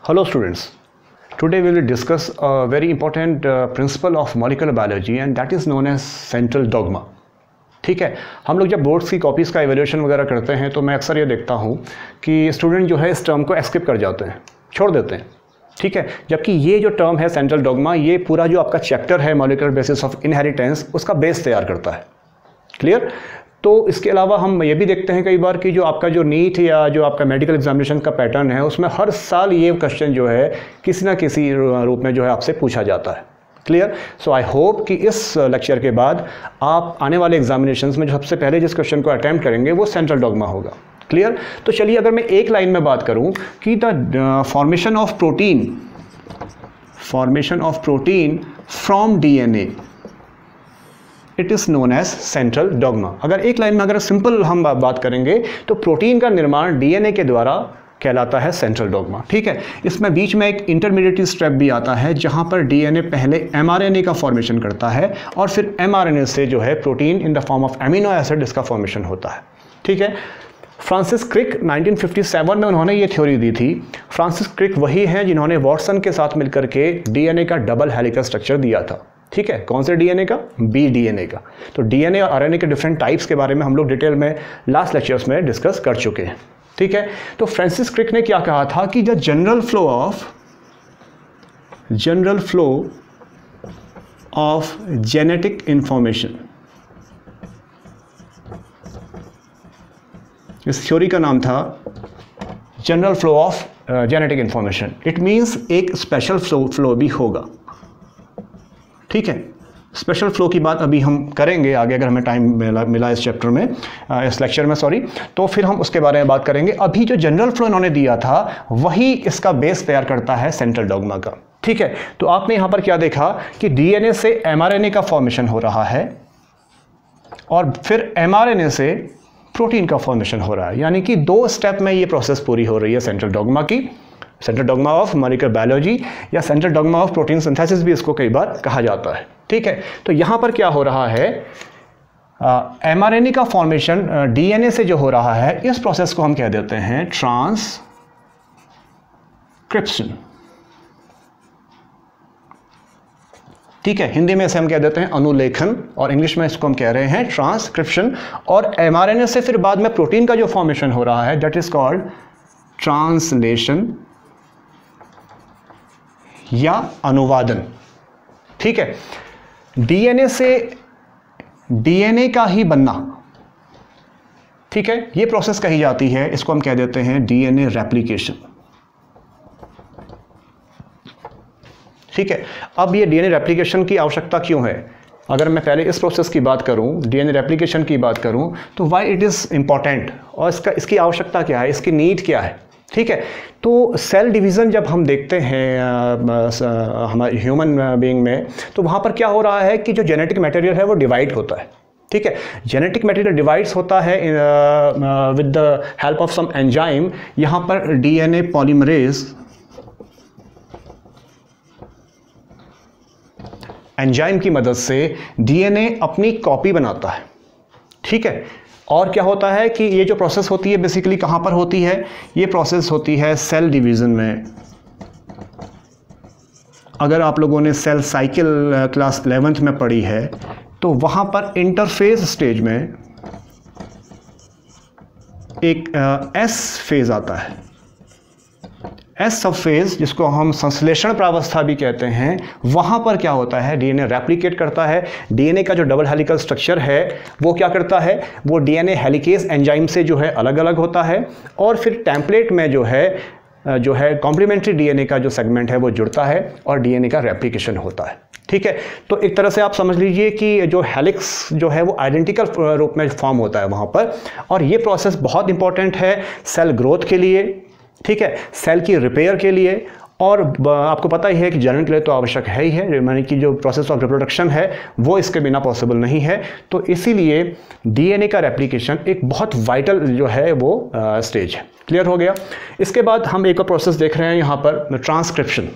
Hello students, today we will discuss a very important principle of molecular biology and that is known as central dogma. ठीक है, हम लोग जब boards की copies का evaluation वगैरह करते हैं तो मैं अक्सर ये देखता हूँ कि स्टूडेंट जो है इस टर्म को स्किप कर जाते हैं, छोड़ देते हैं. ठीक है, जबकि ये जो टर्म है सेंट्रल डॉग्मा, ये पूरा जो आपका चैप्टर है मॉलिक्यूलर बेसिस ऑफ इनहेरिटेंस, उसका बेस तैयार करता है. क्लियर? तो इसके अलावा हम ये भी देखते हैं कई बार कि जो आपका जो नीट या जो आपका मेडिकल एग्जामिनेशन का पैटर्न है उसमें हर साल ये क्वेश्चन जो है किसी ना किसी रूप में जो है आपसे पूछा जाता है. क्लियर? सो आई होप कि इस लेक्चर के बाद आप आने वाले एग्जामिनेशंस में जो सबसे पहले जिस क्वेश्चन को अटैम्प्ट करेंगे वो सेंट्रल डॉग्मा होगा. क्लियर? तो चलिए अगर मैं एक लाइन में बात करूं कि the formation of protein from DNA, it is known as central dogma. अगर एक लाइन में अगर सिंपल हम बात करेंगे तो प्रोटीन का निर्माण डीएनए के द्वारा कहलाता है सेंट्रल डॉग्मा. ठीक है, इसमें बीच में एक इंटरमीडिएट स्टेप भी आता है जहां पर डीएनए पहले एमआरएनए का फॉर्मेशन करता है और फिर एमआरएनए से जो है protein in the form of amino acid इसका फॉर्मेशन होता है. ठीक है, फ्रांसिस क्रिक 1957 में उन्होंने ये थ्योरी दी थी. फ्रांसिस क्रिक वही हैं जिन्होंने वॉटसन के साथ मिलकर के डीएनए का डबल हेलिकल स्ट्रक्चर दिया था. ठीक है, कौन से डीएनए का? बी डीएनए का. तो डीएनए और आरएनए के डिफरेंट टाइप्स के बारे में हम लोग डिटेल में लास्ट लेक्चर्स में डिस्कस कर चुके हैं. ठीक है, तो फ्रांसिस क्रिक ने क्या कहा था कि the general flow of genetic information, इस थ्योरी का नाम था general flow of genetic information. It means एक स्पेशल फ्लो भी होगा. ठीक है, स्पेशल फ्लो की बात अभी हम करेंगे आगे, अगर हमें टाइम मिला इस चैप्टर में, इस लेक्चर में सॉरी, तो फिर हम उसके बारे में बात करेंगे. अभी जो जनरल फ्लो इन्होंने दिया था वही इसका बेस तैयार करता है सेंट्रल डॉग्मा का. ठीक है, तो आपने यहाँ पर क्या देखा कि डीएनए से एमआरएनए का फॉर्मेशन हो रहा है और फिर एमआरएनए से प्रोटीन का फॉर्मेशन हो रहा है, यानी कि 2 स्टेप में ये प्रोसेस पूरी हो रही है सेंट्रल डॉग्मा की. Central dogma of molecular biology या central dogma of protein synthesis भी इसको कई बार कहा जाता है. ठीक है, तो यहाँ पर क्या हो रहा है, एमआरएनए का फॉर्मेशन डीएनए से जो हो रहा है इस प्रोसेस को हम कह देते हैं ट्रांसक्रिप्शन. ठीक है, हिंदी में इसे हम कह देते हैं अनुलेखन और इंग्लिश में इसको हम कह रहे हैं ट्रांसक्रिप्शन. और एमआरएनए से फिर बाद में प्रोटीन का जो फॉर्मेशन हो रहा है दैट इज कॉल्ड ट्रांसलेशन या अनुवादन. ठीक है, डीएनए से डीएनए का ही बनना, ठीक है, ये प्रोसेस कही जाती है, इसको हम कह देते हैं डीएनए रेप्लिकेशन. ठीक है, अब ये डीएनए रेप्लिकेशन की आवश्यकता क्यों है? अगर मैं पहले इस प्रोसेस की बात करूं, डीएनए रेप्लिकेशन की बात करूं, तो व्हाई इट इज़ इम्पॉर्टेंट और इसकी आवश्यकता क्या है, इसकी नीड क्या है. ठीक है, तो सेल डिवीज़न जब हम देखते हैं हमारे ह्यूमन बीइंग में, तो वहाँ पर क्या हो रहा है कि जो जेनेटिक मटेरियल है वो डिवाइड होता है. ठीक है, जेनेटिक मटेरियल डिवाइड्स होता है with the help of some enzyme. यहाँ पर डीएनए पॉलीमरेज एंजाइम की मदद से डीएनए अपनी कॉपी बनाता है. ठीक है, और क्या होता है कि ये जो प्रोसेस होती है बेसिकली कहाँ पर होती है, ये प्रोसेस होती है सेल डिवीज़न में. अगर आप लोगों ने सेल साइकिल क्लास 11th में पढ़ी है तो वहाँ पर इंटरफेज स्टेज में एक एस फेज़ आता है. एस सब फेज, जिसको हम संश्लेषण प्रावस्था भी कहते हैं, वहाँ पर क्या होता है, डीएनए रेप्लिकेट करता है. डीएनए का जो डबल हेलिकल स्ट्रक्चर है वो क्या करता है, वो डीएनए हेलिकेज एंजाइम से जो है अलग अलग होता है और फिर टेम्पलेट में जो है कॉम्प्लीमेंट्री डीएनए का जो सेगमेंट है वो जुड़ता है और डीएनए का रेप्लिकेशन होता है. ठीक है, तो एक तरह से आप समझ लीजिए कि जो हेलिक्स जो है वो आइडेंटिकल रूप में फॉर्म होता है वहाँ पर. और ये प्रोसेस बहुत इंपॉर्टेंट है सेल ग्रोथ के लिए. ठीक है, सेल की रिपेयर के लिए, और आपको पता ही है कि जनन के लिए तो आवश्यक है ही है, यानी कि जो प्रोसेस ऑफ रिप्रोडक्शन है वो इसके बिना पॉसिबल नहीं है. तो इसीलिए डीएनए का रेप्लिकेशन एक बहुत वाइटल जो है वो स्टेज है. क्लियर हो गया? इसके बाद हम एक और प्रोसेस देख रहे हैं यहाँ पर ट्रांसक्रिप्शन.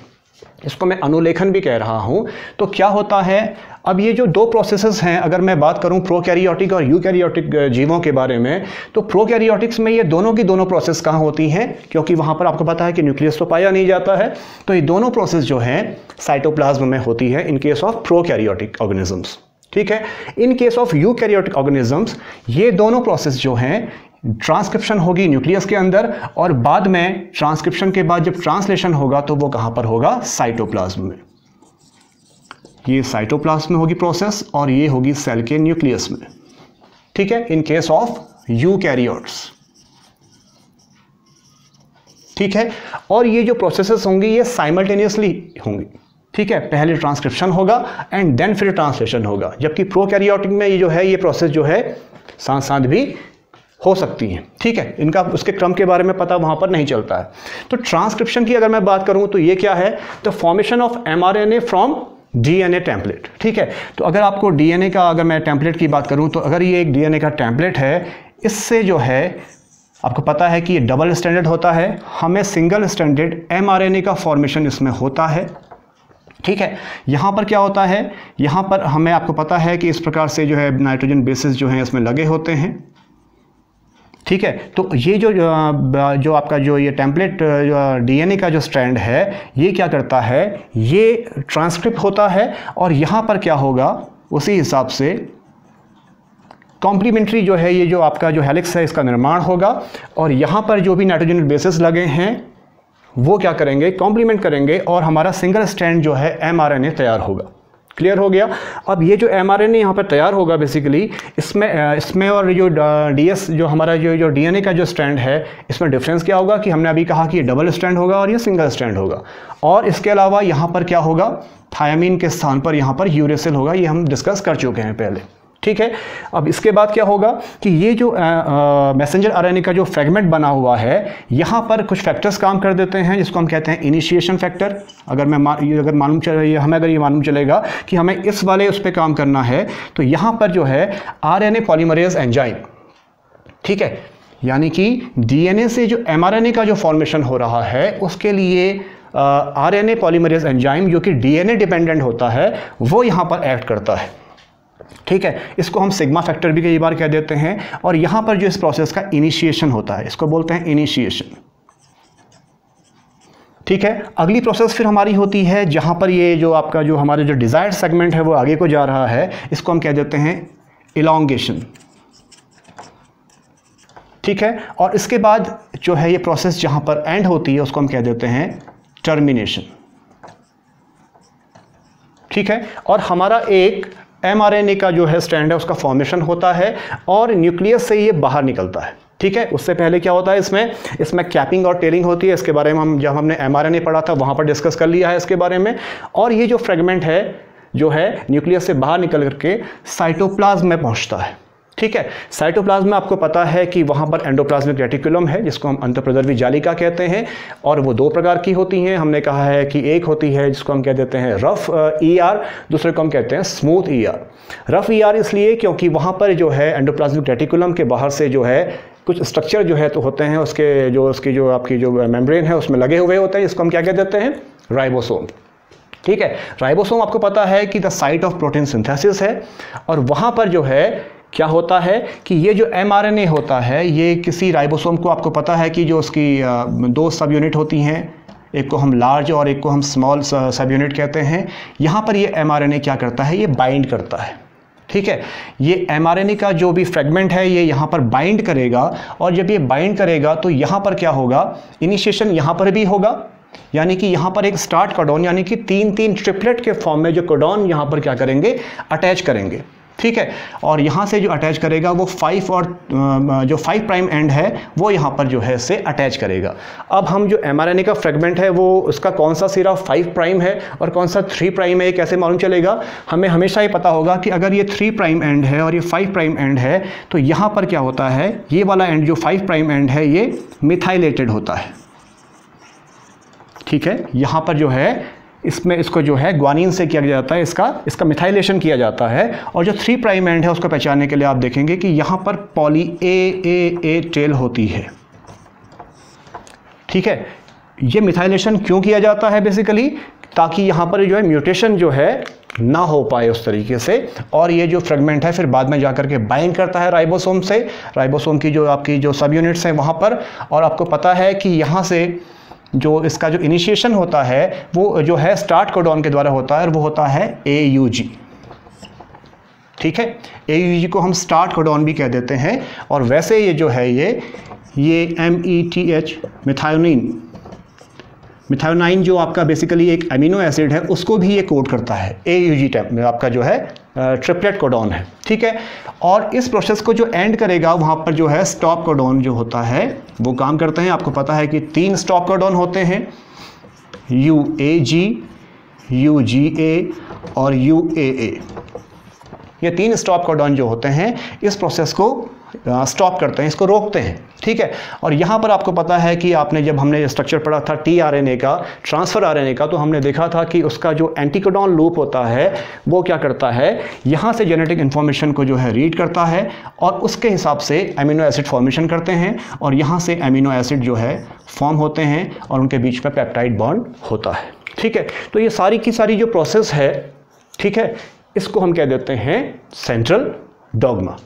इसको मैं अनुलेखन भी कह रहा हूँ. तो क्या होता है, अब ये जो दो प्रोसेसेस हैं, अगर मैं बात करूं प्रोकैरियोटिक और यूकैरियोटिक जीवों के बारे में, तो प्रोकैरियोटिक्स में ये दोनों की दोनों प्रोसेस कहाँ होती हैं, क्योंकि वहाँ पर आपको पता है कि न्यूक्लियस तो पाया नहीं जाता है, तो ये दोनों प्रोसेस जो हैं साइटोप्लाज्म में होती है in case of prokaryotic organisms. ठीक है, in case of eukaryotic organisms ये दोनों प्रोसेस जो हैं, ट्रांसक्रिप्शन होगी न्यूक्लियस के अंदर और बाद में ट्रांसक्रिप्शन के बाद जब ट्रांसलेशन होगा तो वो कहाँ पर होगा, साइटोप्लाज्म में। ये साइटोप्लाज्म में होगी प्रोसेस और ये होगी सेल के न्यूक्लियस में। ठीक है, इन केस ऑफ यूकैरियोट्स। ठीक है, और ये जो प्रोसेसेस होंगी ये साइमल्टेनियसली होंगी। ठीक है, पहले ट्रांसक्रिप्शन होगा एंड देन फिर ट्रांसलेशन होगा, जबकि प्रोकैरियोटिक में ये जो है ये प्रोसेस जो है साथ साथ भी हो सकती हैं। ठीक है, इनका उसके क्रम के बारे में पता वहाँ पर नहीं चलता है। तो ट्रांसक्रिप्शन की अगर मैं बात करूँ तो ये क्या है, the formation of mRNA from DNA template. ठीक है, तो अगर आपको DNA का, अगर मैं टेम्पलेट की बात करूँ तो अगर ये एक DNA का टेम्पलेट है, इससे जो है आपको पता है कि ये डबल स्टैंडर्ड होता है, हमें सिंगल स्टैंडर्ड mRNA का फॉर्मेशन इसमें होता है। ठीक है, यहाँ पर क्या होता है, यहाँ पर हमें आपको पता है कि इस प्रकार से जो है नाइट्रोजन बेसिस जो हैं इसमें लगे होते हैं। ठीक है, तो ये जो आपका जो ये टेम्पलेट DNA का जो स्ट्रैंड है ये क्या करता है, ये ट्रांसक्रिप्ट होता है और यहाँ पर क्या होगा, उसी हिसाब से कॉम्प्लीमेंट्री जो है ये जो आपका जो हेलिक्स है इसका निर्माण होगा और यहाँ पर जो भी नाइट्रोजन बेसिस लगे हैं वो क्या करेंगे, कॉम्प्लीमेंट करेंगे और हमारा सिंगल स्ट्रैंड जो है mRNA तैयार होगा। क्लियर हो गया। अब ये जो mRNA यहाँ पर तैयार होगा बेसिकली इसमें और जो DS जो हमारा जो DNA का जो स्ट्रैंड है इसमें डिफरेंस क्या होगा कि हमने अभी कहा कि ये डबल स्ट्रैंड होगा और ये सिंगल स्ट्रैंड होगा, और इसके अलावा यहाँ पर क्या होगा, थायामीन के स्थान पर यहाँ पर यूरेसिल होगा, ये हम डिस्कस कर चुके हैं पहले। ठीक है, अब इसके बाद क्या होगा कि ये जो मैसेंजर RNA का जो फ्रेगमेंट बना हुआ है यहाँ पर कुछ फैक्टर्स काम कर देते हैं जिसको हम कहते हैं इनिशिएशन फैक्टर। अगर मालूम चले, हमें अगर ये मालूम चलेगा कि हमें इस वाले उस पर काम करना है तो यहाँ पर जो है RNA पॉलीमरेज एंजाइम, ठीक है, यानी कि DNA से जो mRNA का जो फॉर्मेशन हो रहा है उसके लिए RNA पॉलीमरेज एंजाइम जो कि DNA डिपेंडेंट होता है वो यहाँ पर एक्ट करता है। ठीक है, इसको हम सिग्मा फैक्टर भी कई बार कह देते हैं, और यहां पर जो इस प्रोसेस का इनिशिएशन होता है इसको बोलते हैं इनिशिएशन। ठीक है, अगली प्रोसेस फिर हमारी होती है जहां पर ये जो आपका जो हमारा जो डिजायर्ड सेगमेंट है वो आगे को जा रहा है, इसको हम कह देते हैं इलॉन्गेशन। ठीक है, और इसके बाद जो है ये प्रोसेस जहां पर एंड होती है उसको हम कह देते हैं टर्मिनेशन। ठीक है, और हमारा एक mRNA का जो है स्ट्रैंड है उसका फॉर्मेशन होता है और न्यूक्लियस से ये बाहर निकलता है। ठीक है, उससे पहले क्या होता है, इसमें कैपिंग और टेलिंग होती है। इसके बारे में हम जब हमने mRNA पढ़ा था वहाँ पर डिस्कस कर लिया है इसके बारे में। और ये जो फ्रेगमेंट है जो है न्यूक्लियस से बाहर निकल करके साइटोप्लाज्म में पहुँचता है। ठीक है, साइटोप्लाज्म में आपको पता है कि वहाँ पर एंडोप्लाज्मिक रेटिकुलम है जिसको हम अंतःप्रद्रवी जालिका कहते हैं, और वो दो प्रकार की होती हैं। हमने कहा है कि एक होती है जिसको हम कह देते हैं रफ ER, दूसरे को हम कहते हैं स्मूथ ER। रफ ER इसलिए क्योंकि वहाँ पर जो है एंडोप्लाज्मिक रेटिकुलम के बाहर से जो है कुछ स्ट्रक्चर जो है तो होते हैं उसकी जो आपकी जो मेम्ब्रेन है उसमें लगे हुए होते हैं, जिसको हम क्या कह देते हैं, राइबोसोम। ठीक है, राइबोसोम आपको पता है कि the site of protein synthesis है, और वहाँ पर जो है क्या होता है कि ये जो mRNA होता है ये किसी राइबोसोम को, आपको पता है कि जो उसकी दो सब यूनिट होती हैं, एक को हम लार्ज और एक को हम स्मॉल सब यूनिट कहते हैं। यहाँ पर ये mRNA क्या करता है, ये बाइंड करता है। ठीक है, ये mRNA का जो भी फ्रेगमेंट है ये यहाँ पर बाइंड करेगा, और जब ये बाइंड करेगा तो यहाँ पर क्या होगा, इनिशिएशन यहाँ पर भी होगा, यानी कि यहाँ पर एक स्टार्ट कोडॉन यानी कि तीन ट्रिपलेट के फॉर्म में जो कोडॉन यहाँ पर क्या करेंगे, अटैच करेंगे। ठीक है, और यहाँ से जो अटैच करेगा वो 5 और जो 5 प्राइम एंड है वो यहाँ पर जो है से अटैच करेगा। अब हम जो mRNA का फ्रेगमेंट है वो उसका कौन सा सिरा 5 प्राइम है और कौन सा 3 प्राइम है ये कैसे मालूम चलेगा, हमें हमेशा ये पता होगा कि अगर ये 3 प्राइम एंड है और ये 5 प्राइम एंड है तो यहाँ पर क्या होता है, ये वाला एंड जो 5 प्राइम एंड है ये मिथाइलेटेड होता है। ठीक है, यहाँ पर जो है इसको जो है ग्वानिन से किया जाता है, इसका मिथाइलेशन किया जाता है, और जो 3 प्राइम एंड है उसको पहचानने के लिए आप देखेंगे कि यहाँ पर पॉली ए टेल होती है। ठीक है, ये मिथाइलेशन क्यों किया जाता है बेसिकली, ताकि यहाँ पर जो है म्यूटेशन जो है ना हो पाए उस तरीके से, और ये जो फ्रेगमेंट है फिर बाद में जाकर के बाइंड करता है राइबोसोम से, राइबोसोम की जो आपकी जो सब यूनिट्स हैं वहाँ पर। और आपको पता है कि यहाँ से जो इसका जो इनिशिएशन होता है वो जो है स्टार्ट कोडॉन के द्वारा होता है, और वो होता है AUG। ठीक है, AUG को हम स्टार्ट कोडॉन भी कह देते हैं। और वैसे ये जो है ये METH मिथायोनाइन जो आपका बेसिकली एक अमीनो एसिड है उसको भी ये कोड करता है। AUG टाइप में आपका जो है ट्रिपलेट कोडॉन है। ठीक है, और इस प्रोसेस को जो एंड करेगा वहाँ पर जो है स्टॉप कोडॉन जो होता है वो काम करते हैं। आपको पता है कि 3 स्टॉप कोडॉन होते हैं, UAG, UGA और UAA। ये 3 स्टॉप कोडॉन जो होते हैं इस प्रोसेस को स्टॉप करते हैं, इसको रोकते हैं। ठीक है, और यहाँ पर आपको पता है कि आपने जब हमने स्ट्रक्चर पढ़ा था tRNA का, ट्रांसफ़र RNA का, तो हमने देखा था कि उसका जो एंटीकोडॉन लूप होता है वो क्या करता है, यहाँ से जेनेटिक इन्फॉर्मेशन को जो है रीड करता है और उसके हिसाब से अमीनो एसिड फॉर्मेशन करते हैं, और यहाँ से अमीनो एसिड जो है फॉर्म होते हैं और उनके बीच में पेप्टाइड बॉन्ड होता है। ठीक है, तो ये सारी की सारी जो प्रोसेस है, ठीक है, इसको हम कह देते हैं सेंट्रल डॉग्मा।